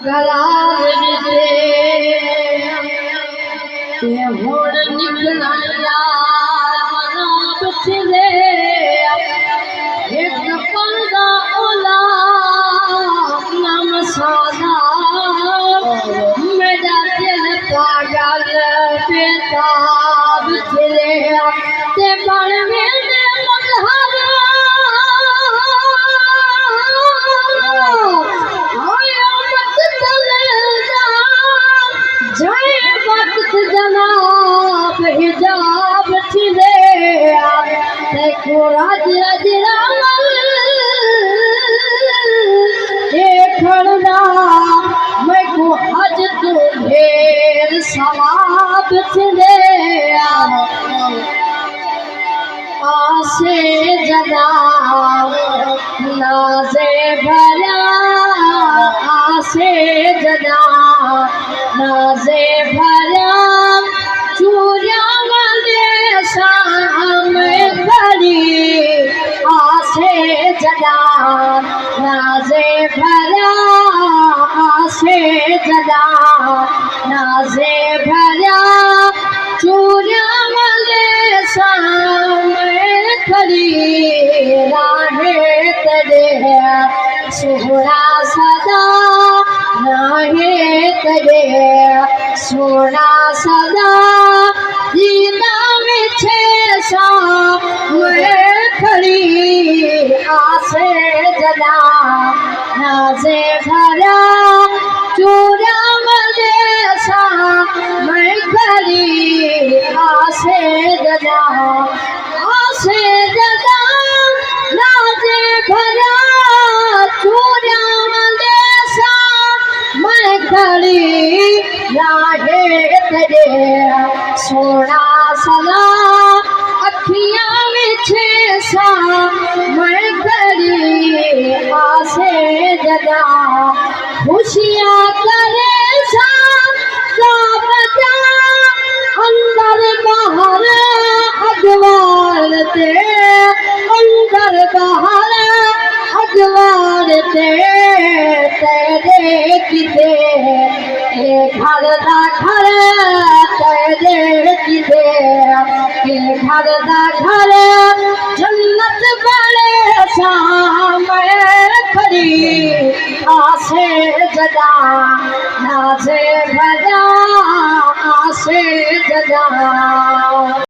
गलाल दे ते होड़ निकला यार बचले एक पंगा ओला नाम सादा मेरा दिल पागल बेताब चले ते बन में मजहर जनाब हिजाब छिले देखो राज रामल खड़ा मैं को हज तो ढेर सवाब छिले आसे जदा नाजे भरा आसे जदा नाजे भरा चूरिया वाले शाम खड़ी आसे जदा नाजे भरा आसे जदा नाजे भरा चूरिया वाले शाम खड़ी राहे तेरे सोहरा सदा राहे तेरे सोना सदा जीना में छे शाम खड़ी आसे जदा नाजे भरा चूरा मले शाम खड़ी आसे जदा नाजे भरा चूरा मले शाम खड़ी राहे तेरे सोना सदा अखियां में छे शाम खड़ी आसे जदा खुशियां करे बजा अंदर बाहर अजवार ते अंदर बाहर अजवार ते तेरे किते घर दा घर तेरे किते घर दा घर जन्नत वाले शाम खड़ी आसे जदा नाजे भरा आसे जदा।